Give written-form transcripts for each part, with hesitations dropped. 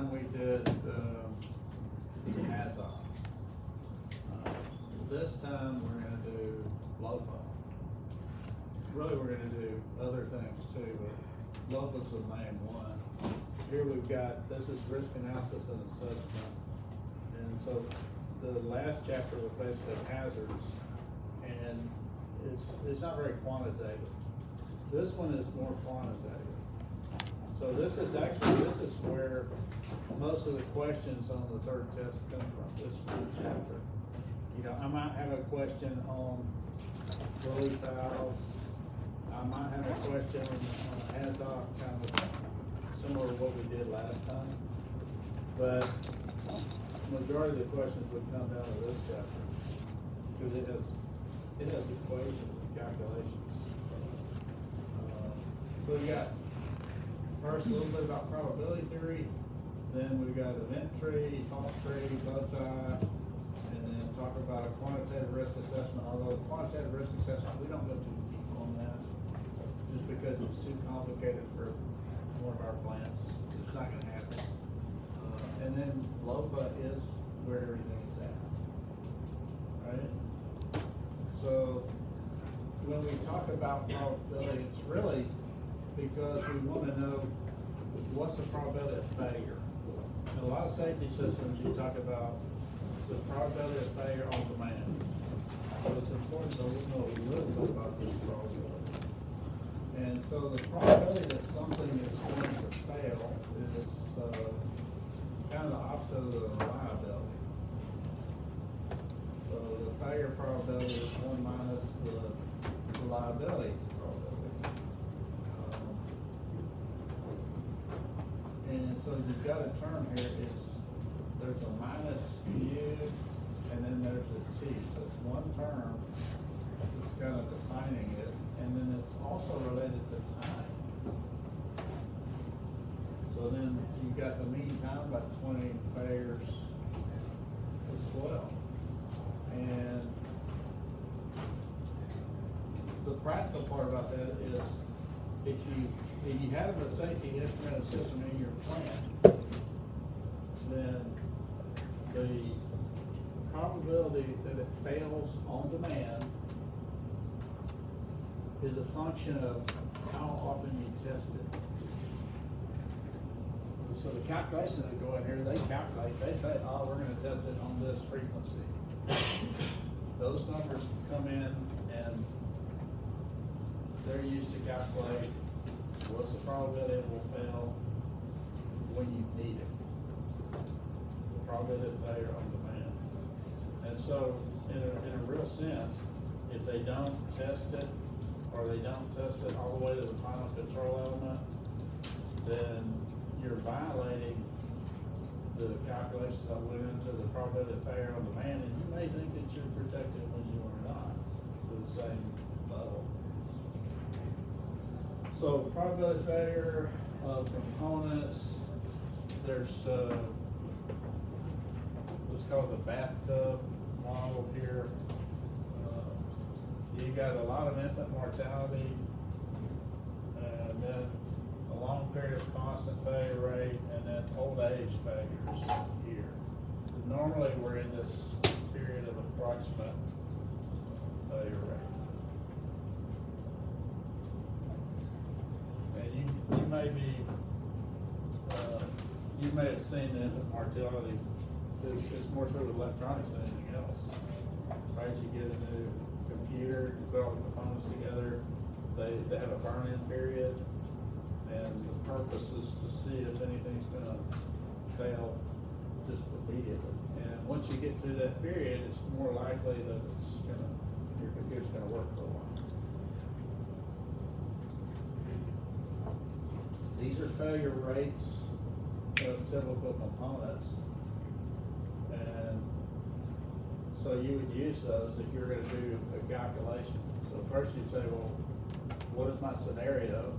time we did, Hazard. This time we're gonna do Lopa. Really, we're gonna do other things too, but Lopa's the main one. Here we've got, this is risk analysis and assessment. And so the last chapter was basically hazards, and it's not very quantitative. This one is more quantitative. So this is where most of the questions on the third test come from, this one chapter. You know, I might have a question on relief valves. I might have a question on ASOC, kind of similar to what we did last time. But majority of the questions would come down to this chapter, because it has equations and calculations. So we got first a little bit about probability theory, then we've got event tree, false tree, bow tie, and then talk about quantitative risk assessment. Although quantitative risk assessment, we don't go too deep on that, just because it's too complicated for one of our plants. It's not gonna happen. And then Lopa is where everything is at, right? So when we talk about probability, it's really because we want to know what's the probability of failure. In a lot of safety systems, you talk about the probability of failure on demand. So it's important to know a little bit about this probability. And so the probability that something is going to fail is kind of the opposite of the reliability. So the failure probability is 1 minus the reliability probability. And so you've got a term here, there's a minus U and then there's a T. So it's one term that's kind of defining it, and then it's also related to time. So then you've got the mean time, about 20 failures as well. And the practical part about that is if you have a safety instrument system in your plant, then the probability that it fails on demand is a function of how often you test it. So the calculations that go in here, they calculate, they say, oh, we're gonna test it on this frequency. Those numbers come in and they're used to calculate what's the probability it will fail when you need it. The probability of failure on demand. And so in a real sense, if they don't test it, or they don't test it all the way to the final control element, then you're violating the calculations that went into the probability of failure on demand, and you may think that you're protected when you are not to the same level. So probability of failure of components, there's what's called the bathtub model here. You got a lot of infant mortality, and then a long period of constant failure rate, and then old age failures here. Normally we're in this period of approximate failure rate. And you may be, you may have seen the infant mortality. It's more sort of electronics than anything else. Right, you get a new computer, you put all the components together, they have a burn-in period, and the purpose is to see if anything's gonna fail just immediately. And once you get through that period, it's more likely that your computer's gonna work for a while. These are failure rates of typical components. And so you would use those if you're going to do a calculation. So first you'd say, well, what is my scenario?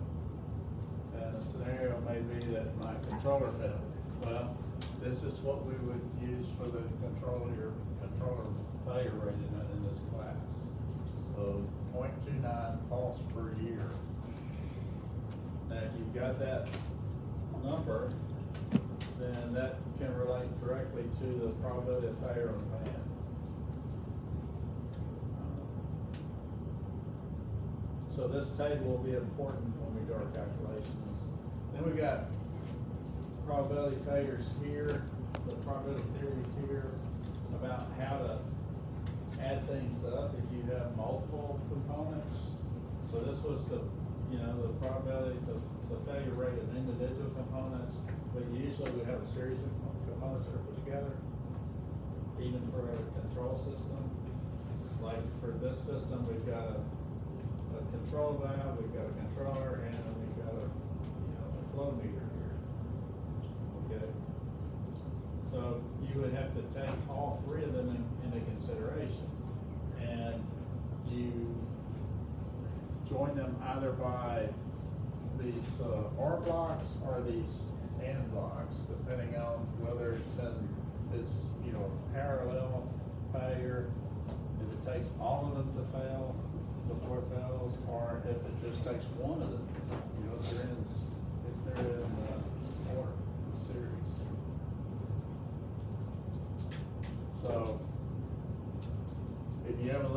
And a scenario may be that my controller failed. Well, this is what we would use for the controller failure rate in this class. So 0.29 false per year. Now if you've got that number, then that can relate directly to the probability of failure on the van. So this table will be important when we do our calculations. Then we've got probability failures here, the probability theory here, about how to add things up if you have multiple components. So this was the, the probability, the failure rate of individual components, but usually we have a series of components that are put together, even for a control system. Like for this system, we've got a control valve, we've got a controller, and we've got a flow meter here. Okay. So you would have to take all three of them into consideration, and you join them either by these OR blocks or these AND blocks, depending on whether it's in this parallel failure, if it takes all of them to fail before it fails, or if it just takes one of them, if they're in order series. So if you have a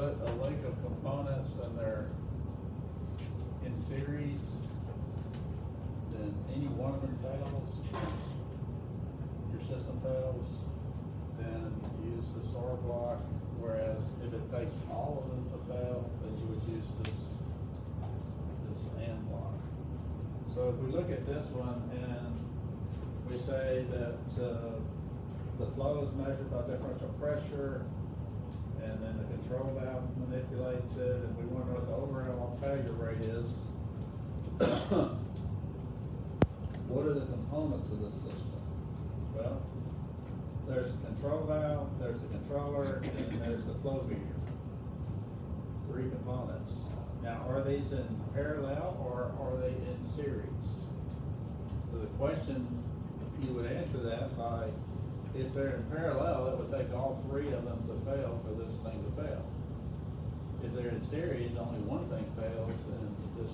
link of components and they're in series, then any one of them fails, your system fails, then use this OR block. Whereas if it takes all of them to fail, then you would use this AND block. So if we look at this one and we say that the flow is measured by differential pressure, and then the control valve manipulates it, and we want to know what the overall failure rate is. What are the components of this system? Well, there's a control valve, there's the controller, and there's the flow meter. 3 components. Now, are these in parallel or are they in series? So the question, you would answer that by, if they're in parallel, it would take all 3 of them to fail for this thing to fail. If they're in series, only one thing fails and this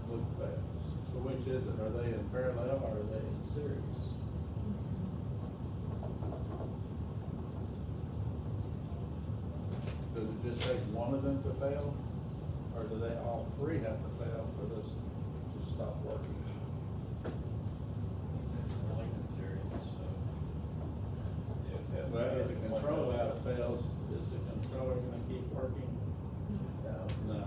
loop fails. So which is it? Are they in parallel or are they in series? Does it just take one of them to fail? Or do they all 3 have to fail for this to stop working? Well, if the control valve fails, is the controller gonna keep working? No.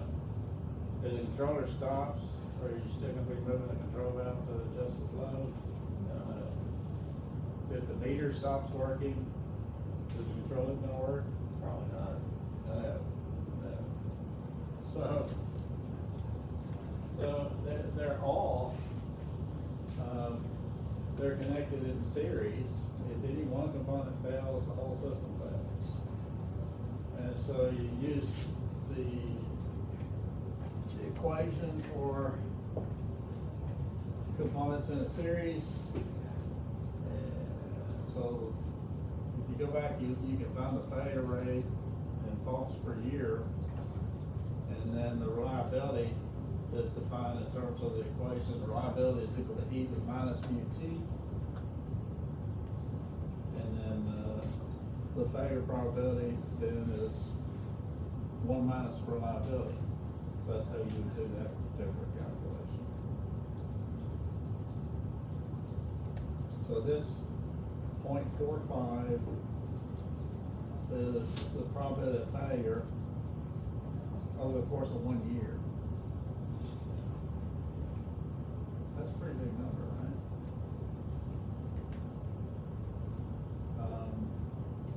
If the controller stops, are you still gonna be moving the control valve to adjust the flow? No. If the meter stops working, is the controller gonna work? Probably not. No. So they're all, they're connected in series. If any one component fails, the whole system fails. And so you use the equation for components in a series. And so if you go back, you can find the failure rate and faults per year. And then the reliability is defined in terms of the equation. The reliability is equal to E to minus mu T. The failure probability then is 1 minus reliability. So that's how you would do that particular calculation. So this 0.45 is the probability of failure over the course of 1 year. That's a pretty big number, right?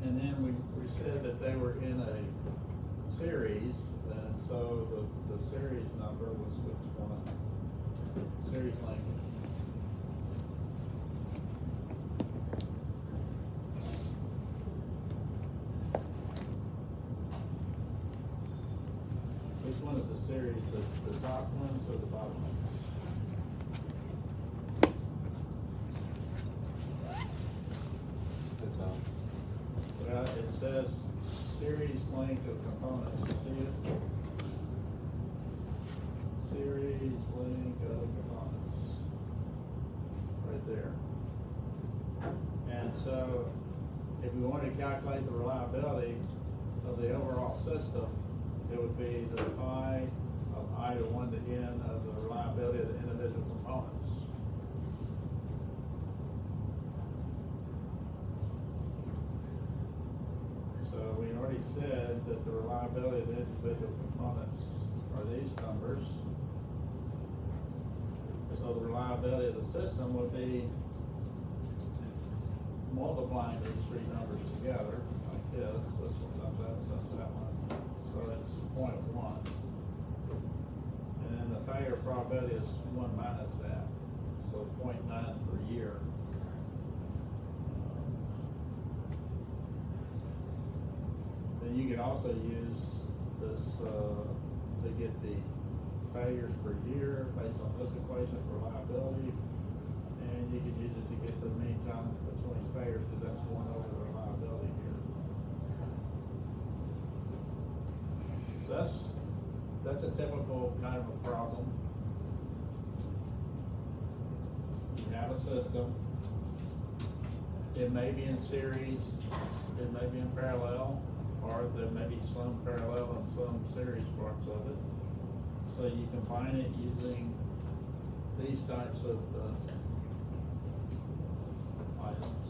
And then we said that they were in a series, and so the series number was which one? Series length. Which one is the series? The top ones or the bottom ones? It says series length of components. You see it? Series length of components. Right there. And so, if we wanted to calculate the reliability of the overall system, it would be the pi of I to 1 to n of the reliability of the individual components. So we already said that the reliability of the individual components are these numbers. So the reliability of the system would be multiplying these three numbers together, like this. This one times that one. So it's 0.1. And then the failure probability is 1 minus that. So 0.9 per year. Then you can also use this to get the failures per year based on this equation for reliability. And you can use it to get the mean time between failures, because that's 1 over the reliability here. So that's a typical kind of a problem. You have a system. It may be in series, it may be in parallel, or there may be some parallel and some series parts of it. So you combine it using these types of items.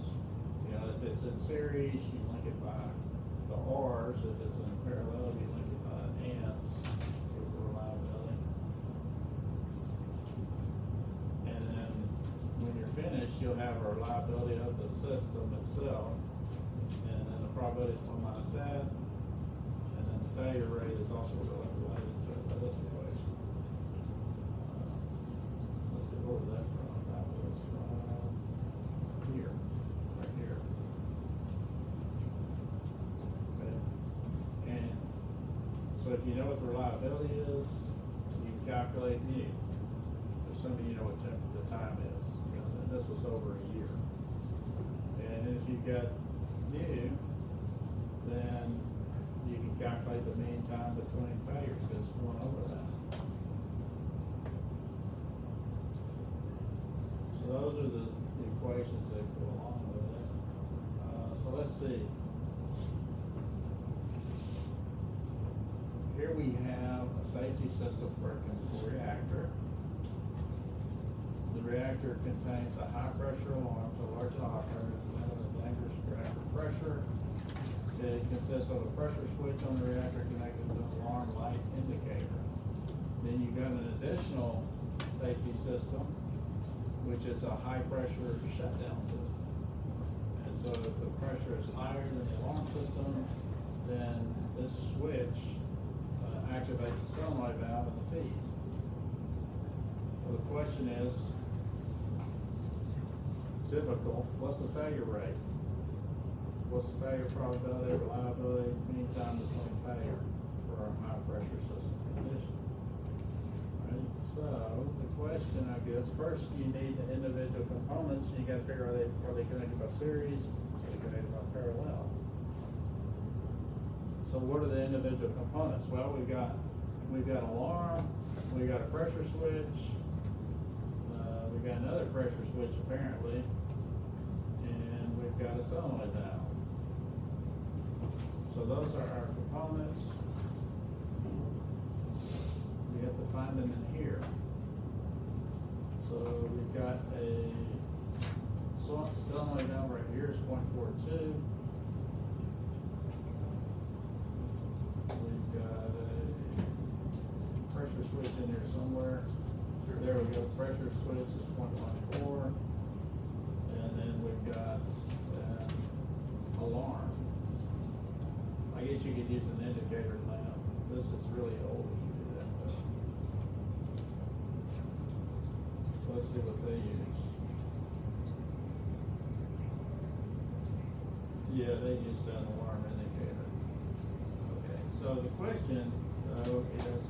You know, if it's in series, you link it by the R's. If it's in parallel, you link it by ands for the reliability. And then when you're finished, you'll have a reliability of the system itself. And then the probability is 1 minus that. And then the failure rate is also related to this equation. Let's see, where was that from? That was from here, right here. Okay. And so if you know what the reliability is, you can calculate mu, assuming you know what the time is. And this was over a year. And if you've got mu, then you can calculate the mean time between failures, because it's 1 over that. So those are the equations that go along with it. So let's see. Here we have a safety system for a chemical reactor. The reactor contains a high pressure alarm, so large operator, limit of dangerous reactor pressure. It consists of a pressure switch on the reactor connected to an alarm light indicator. Then you've got an additional safety system, which is a high pressure shutdown system. And so if the pressure is higher than the alarm system, then this switch activates the solenoid valve in the feed. So the question is, typical, what's the failure rate? What's the failure probability, reliability, mean time between failure for a high pressure system condition? Right, so the question, I guess, first you need the individual components. You got to figure, are they connected by series? Are they connected by parallel? So what are the individual components? Well, we've got alarm, we've got a pressure switch, we've got another pressure switch apparently, and we've got a solenoid valve. So those are our components. We have to find them in here. So we've got a solenoid valve right here is 0.42. We've got a pressure switch in here somewhere. There we go. Pressure switch is 0.14. And then we've got alarm. I guess you could use an indicator lamp. This is really old if you do that. So let's see what they use. Yeah, they use an alarm indicator. Okay, so the question though is,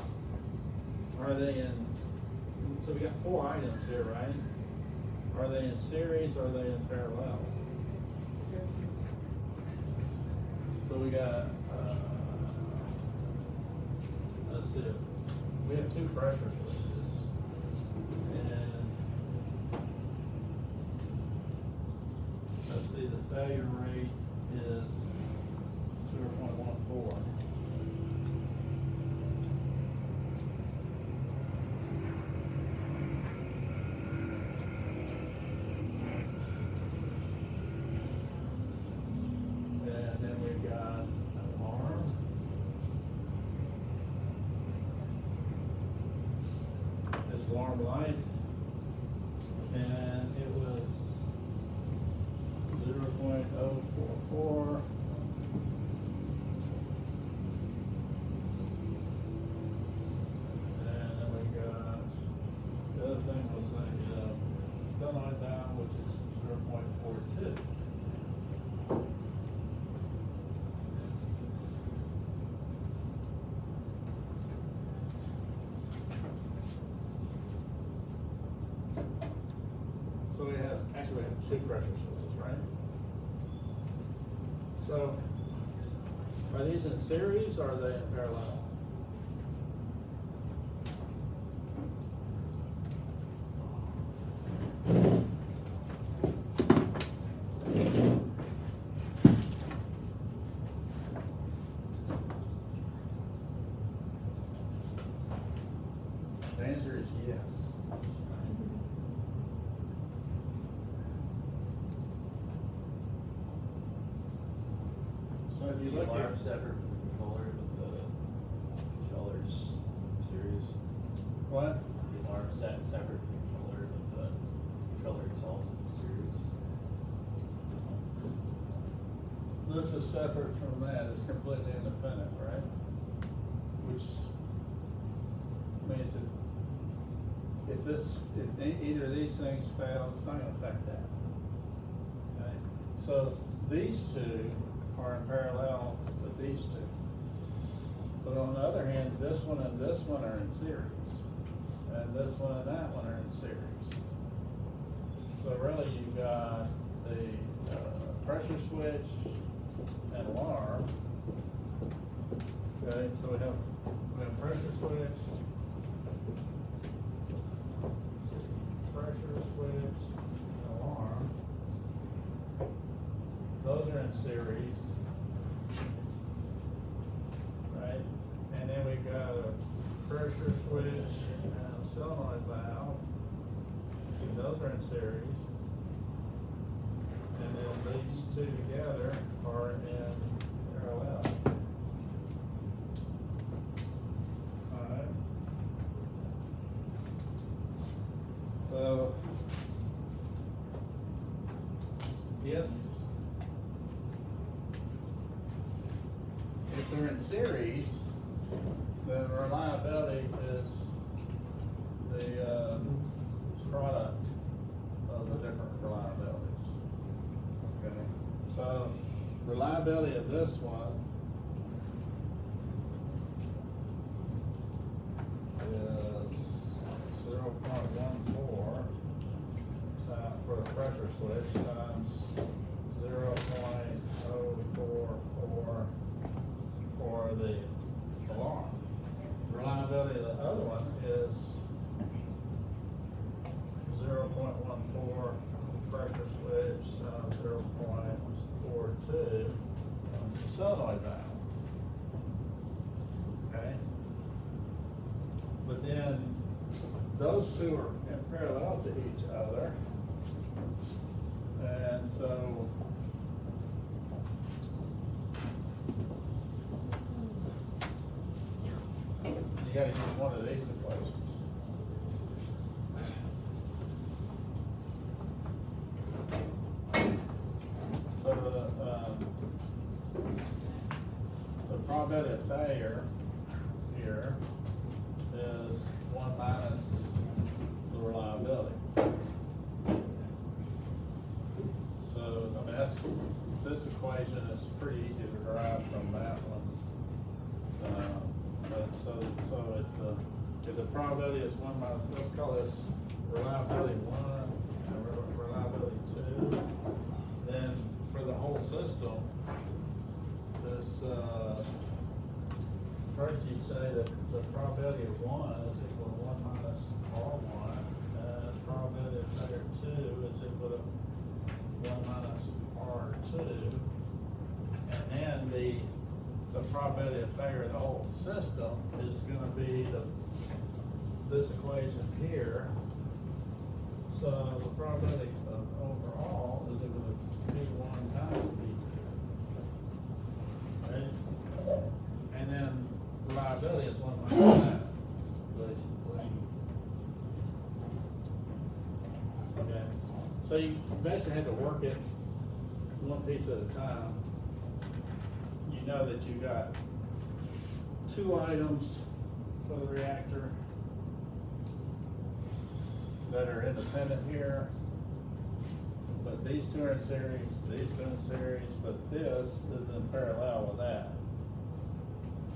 are they in, so we got 4 items here, right? Are they in series or are they in parallel? So we got, let's see, we have 2 pressure switches, and failure rate is 0.14. And then we've got an alarm. This alarm light, and it was 0.044. And then we got, the other thing was like, sunlight down, which is 0.42. So we have two pressure switches, right? So, are these in series or are they in parallel? The answer is yes. So if you look alarm at, separate from the controller, but the controller's series. what? The alarm separate from the controller, but the controller itself is series. This is separate from that, it's completely independent, right? Which means that if either of these things fail, it's not gonna affect that. Okay? So these two are in parallel with these two. But on the other hand, this one and this one are in series. And this one and that one are in series. So really you've got the pressure switch and alarm. Okay, so we have pressure switch, and alarm. Those are in series, right? And then we got a pressure switch and a solenoid valve. And those are in series. And then these two together are in parallel. Alright. So if they're in series, then reliability is the product of the different reliabilities. Okay, so reliability of this one is 0.14 for the pressure switch times 0.044 for the alarm. Reliability of the other one is 0.14 pressure switch times 0.42 solenoid valve. Okay? But then those two are in parallel to each other. And so you gotta use one of these equations. So the probability of failure here is 1 minus the reliability. So, I mean, this equation is pretty easy to derive from that one. But so if the probability is 1 minus, let's call this reliability 1 and reliability 2, then for the whole system, this first you'd say that the probability of 1 is equal to 1 minus R1, and probability of failure 2 is equal to 1 minus R2. And then the probability of failure of the whole system is gonna be this equation here. So the probability of overall is equal to B1 times B2. Right? And then reliability is 1 minus that. Okay, so you basically had to work it one piece at a time. You know that you got 2 items for the reactor that are independent here, but these 2 are in series, these 2 are in series, but this is in parallel with that.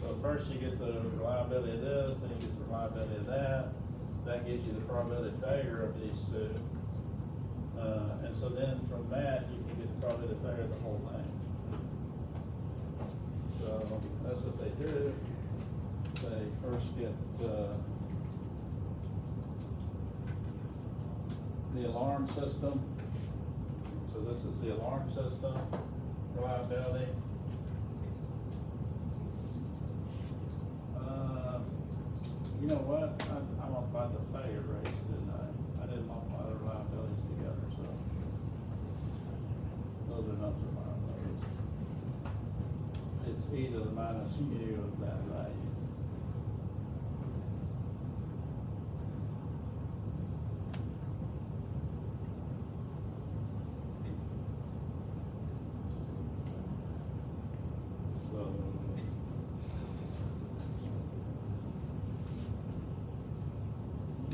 So first you get the reliability of this, then you get the reliability of that. That gives you the probability of failure of these 2. And so then from that, you can get the probability of failure of the whole thing. So that's what they do. They first get the alarm system. So this is the alarm system, reliability. You know what? I multiplied the failure rates, didn't I? I didn't multiply the reliabilities together, so those are not the reliabilities. It's e to the minus mu of that value.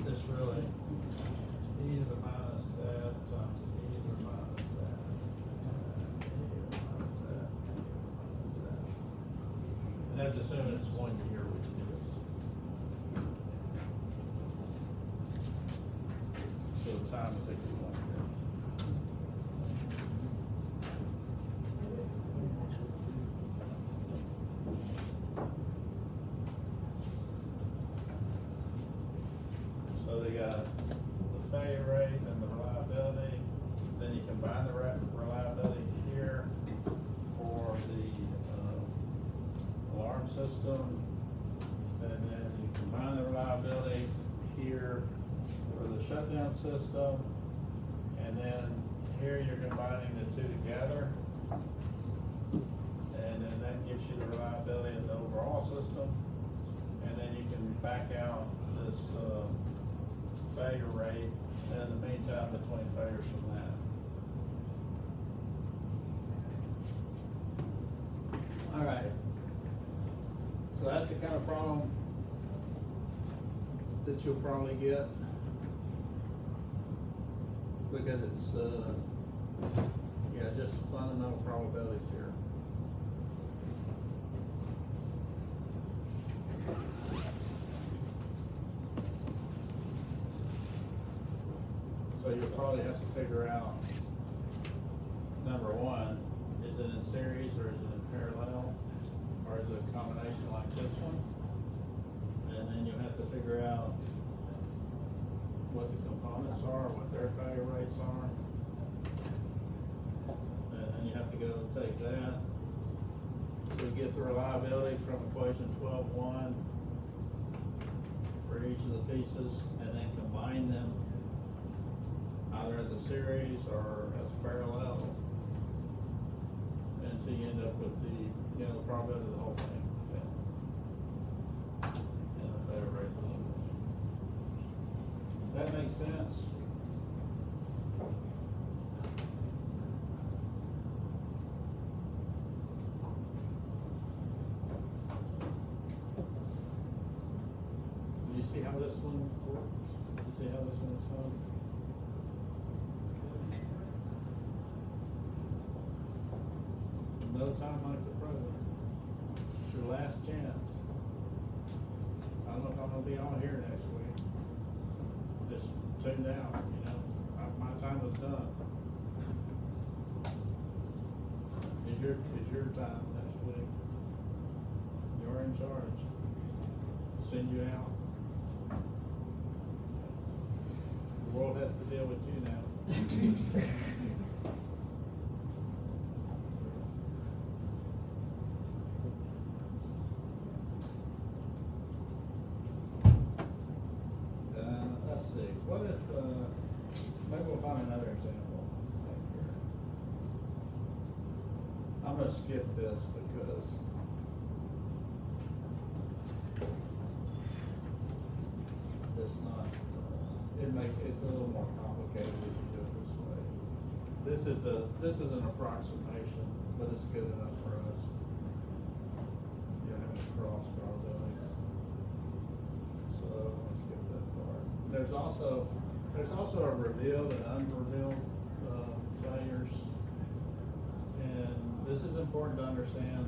This really, e to the minus that times e to the minus that, e to the minus that, e to the minus that. And that's assuming it's 1 year, which it is. So time is equal to 1 year. So they got the failure rate and the reliability, then you combine the reliability here for the alarm system, and then you combine the reliability here for the shutdown system, and then here you're combining the 2 together, and then that gives you the reliability of the overall system, and then you can back out this failure rate, and in the meantime, between failures from that. All right. So that's the kind of problem that you'll probably get, because it's, yeah, just fundamental probabilities here. So you'll probably have to figure out, number 1, is it in series or is it in parallel? Or is it a combination like this one? And then you'll have to figure out what the components are, what their failure rates are. And then you have to go take that. So you get the reliability from equation 12.1 for each of the pieces, and then combine them either as a series or as parallel, until you end up with the, the probability of the whole thing. Okay. And the failure rate. That makes sense? Do you see how this one works? Do you see how this one is done? No time like the present. It's your last chance. I don't know if I'm gonna be on here next week. Just tuned out, my time was done. Is your time next week. You're in charge. Send you out. The world has to deal with you now. if, maybe we'll find another example right here. I'm gonna skip this because it's not, it's a little more complicated if you do it this way. This is an approximation, but it's good enough for us. You don't have any cross probabilities. So let's skip that part. There's also a revealed and unrevealed failures. And this is important to understand.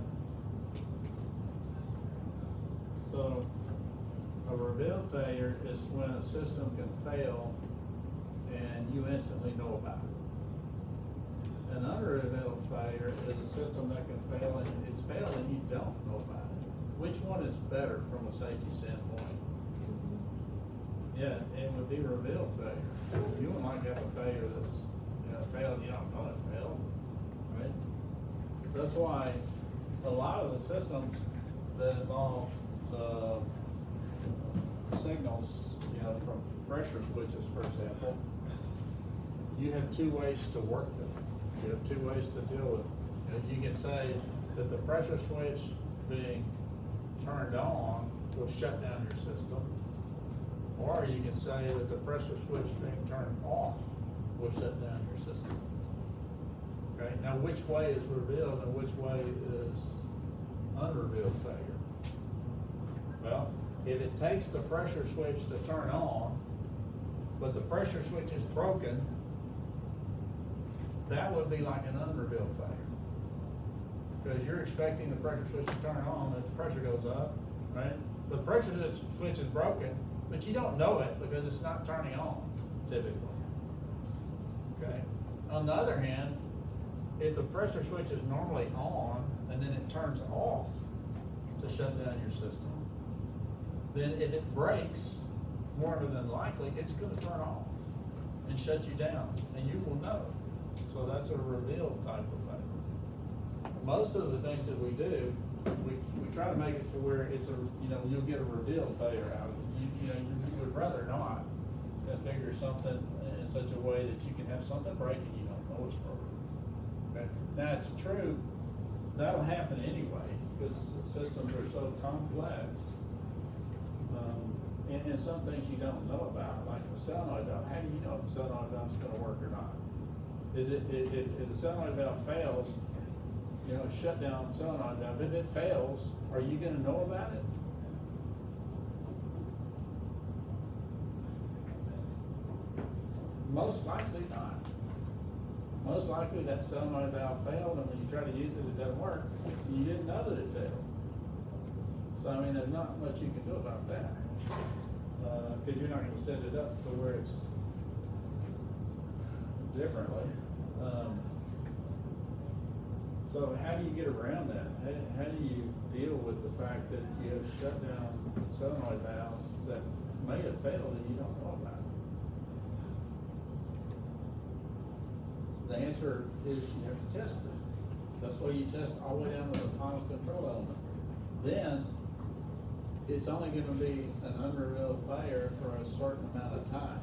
So a revealed failure is when a system can fail and you instantly know about it. An unrevealed failure is a system that can fail and it's failed and you don't know about it. Which one is better from a safety standpoint? Yeah, it would be revealed failure. You might have a failure that's, failed, you don't know it failed, right? That's why a lot of the systems that involve signals, from pressure switches, for example, you have two ways to work them. You have two ways to deal with it. You can say that the pressure switch being turned on will shut down your system. Or you can say that the pressure switch being turned off will shut down your system. Okay, now which way is revealed and which way is unrevealed failure? Well, if it takes the pressure switch to turn on, but the pressure switch is broken, that would be like an unrevealed failure. Because you're expecting the pressure switch to turn on as the pressure goes up, right? But the pressure switch is broken, but you don't know it because it's not turning on, typically. Okay? On the other hand, if the pressure switch is normally on and then it turns off to shut down your system, then if it breaks, more than likely, it's going to turn off and shut you down, and you will know. So that's a revealed type of failure. Most of the things that we do, we try to make it to where it's you'll get a revealed failure out of it. You would rather not configure something in such a way that you can have something break and you don't know it's broken. Okay? Now it's true, that'll happen anyway, because systems are so complex. And some things you don't know about, like the solenoid valve. How do you know if the solenoid valve is going to work or not? Is it if the solenoid valve fails, shut down solenoid valve. If it fails, are you going to know about it? Most likely not. Most likely that solenoid valve failed, and when you try to use it, it doesn't work. You didn't know that it failed. So I mean, there's not much you can do about that, because you're not going to set it up to where it's differently. So how do you get around that? How do you deal with the fact that you have shut down solenoid valves that may have failed and you don't know about it? The answer is you have to test it. That's why you test all the way down to the final control element. Then it's only going to be an unrevealed failure for a certain amount of time.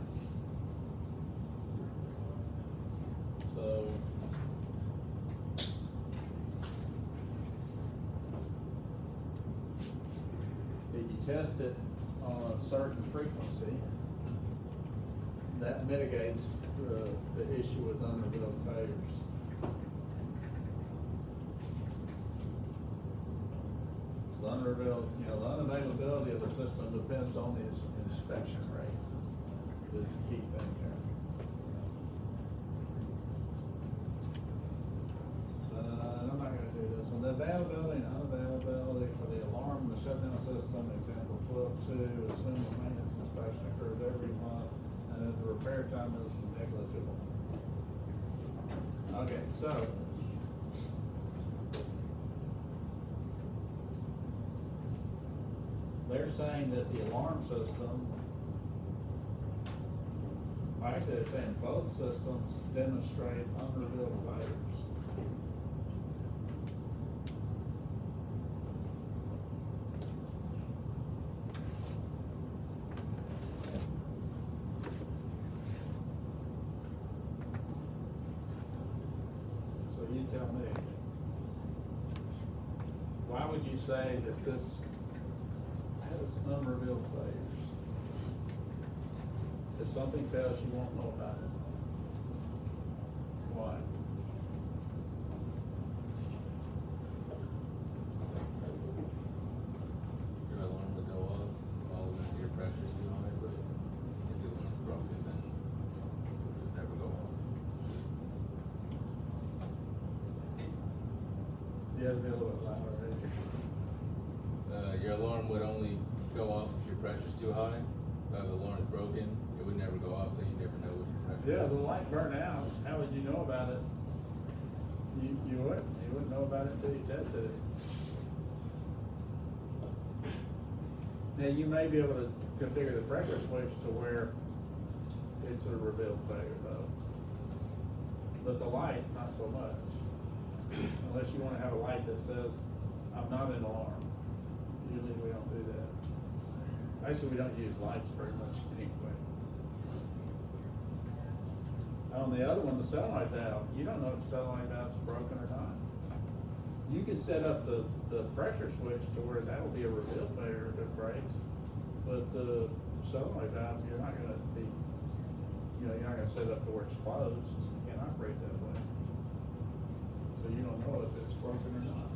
So if you test it on a certain frequency, that mitigates the issue with unrevealed failures. The unrevealed, the unavailability of the system depends on the inspection rate. Is the key thing there. So I'm not going to do this one. The availability and unavailability for the alarm and the shutdown system, example 12.2, assume the maintenance inspection occurs every month, and if the repair time is negligible. Okay, so they're saying that the alarm system, actually they're saying both systems demonstrate unrevealed failures. say that this has unrevealed failures. If something fails, you won't know about it. Why? Your alarm would go off while your pressure's too high, but if the one's broken, then it would just never go off. You have to be a little bit louder, right? Your alarm would only go off if your pressure's too high. If the alarm's broken, it would never go off, so you never know what your pressure Yeah, is. the light burned out. How would you know about it? You wouldn't. You wouldn't know about it until you tested it. Now, you may be able to configure the pressure switch to where it's a revealed failure though. But the light, not so much. Unless you wanna have a light that says, I'm not an alarm. Usually we don't do that. Actually, we don't use lights very much anyway. On the other one, the solenoid valve, you don't know if the solenoid valve's broken or not. You can set up the pressure switch to where that'll be a revealed failure if it breaks. But the solenoid valve, you're not gonna be, you're not gonna set it up to where it's closed. You can't operate that way. So you don't know if it's broken or not.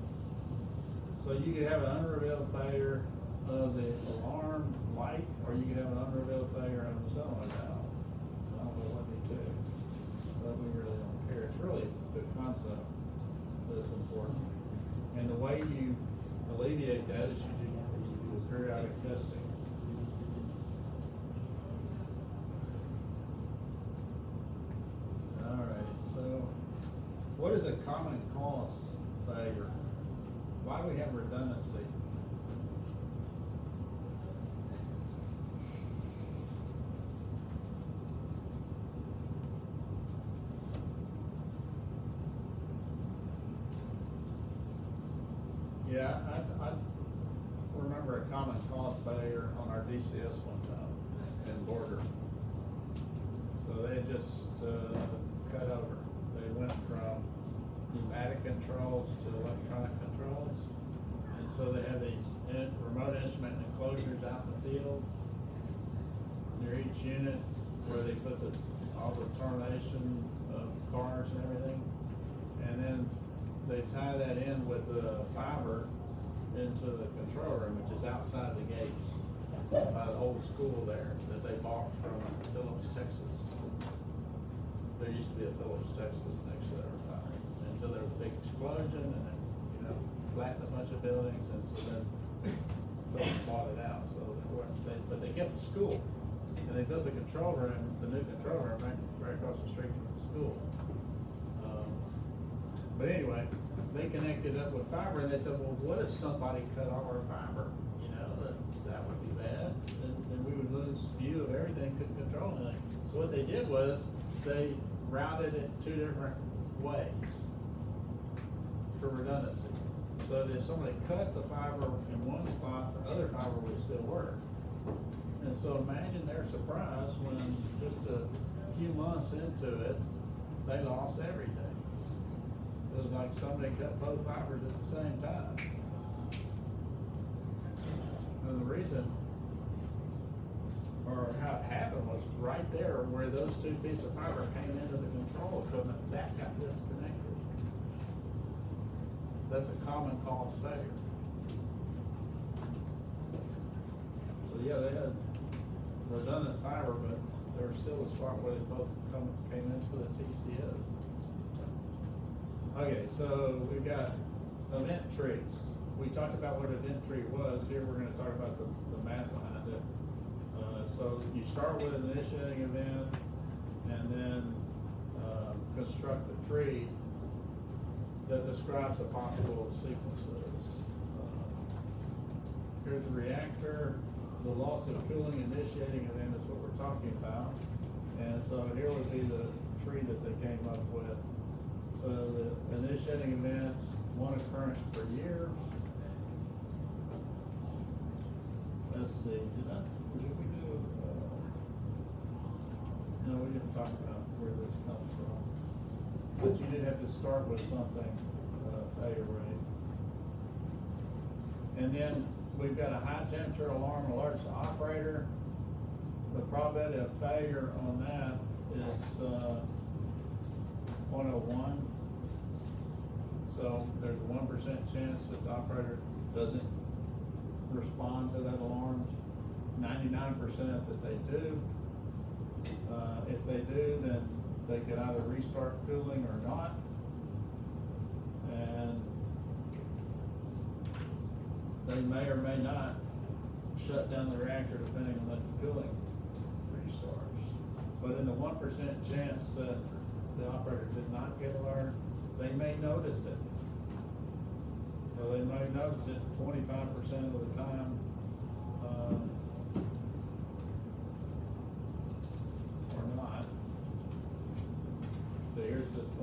So you could have an unrevealed failure of the alarm light, or you could have an unrevealed failure of the solenoid valve. I don't know what they do, but we really don't care. It's really the concept that's important. And the way you alleviate that is you do periodic testing. All right, so what is a common cause failure? Why do we have redundancy? Yeah, I remember a common cause failure on our DCS one time in Border. So they had just cut over. They went from pneumatic controls to electronic controls. And so they have these remote instrument enclosures out in the field near each unit where they put all the termination of cars and everything. And then they tie that in with a fiber into the control room, which is outside the gates by the old school there that they bought from Phillips, Texas. There used to be a Phillips, Texas next to their refinery until there was a big explosion and then, flattened a bunch of buildings, and so then Phillips bought it out. So but they kept the school, and they built the control room, the new control room right across the street from the school. But anyway, they connected up with fiber, and they said, well, what if somebody cut all our fiber? That would be bad, and we would lose view of everything, couldn't control anything. So what they did was, they routed it two different ways for redundancy. So that if somebody cut the fiber in one spot, the other fiber would still work. And so imagine their surprise when just a few months into it, they lost everything. It was like somebody cut both fibers at the same time. And the reason, or how it happened, was right there where those two pieces of fiber came into the control equipment, that got disconnected. That's a common cause failure. So yeah, they had redundant fiber, but there was still a spot where they both came into the TCS. Okay, so we've got event trees. We talked about what an event tree was. Here we're gonna talk about the math behind it. So you start with an initiating event and then construct a tree that describes the possible sequences. Here's the reactor. The loss of cooling initiating event is what we're talking about. And so here would be the tree that they came up with. So the initiating events, one occurrence per year. Let's see, did we do, no, we didn't talk about where this comes from. But you did have to start with something, failure rate. And then we've got a high temperature alarm alerts the operator. The probability of failure on that is, 0.01. So there's a 1% chance that the operator doesn't respond to that alarm. 99% that they do. If they do, then they could either restart cooling or not. And they may or may not shut down the reactor depending on when the cooling restarts. But in the 1% chance that the operator did not get alarmed, they may notice it. So they may notice it 25% of the time. Or not. So here's this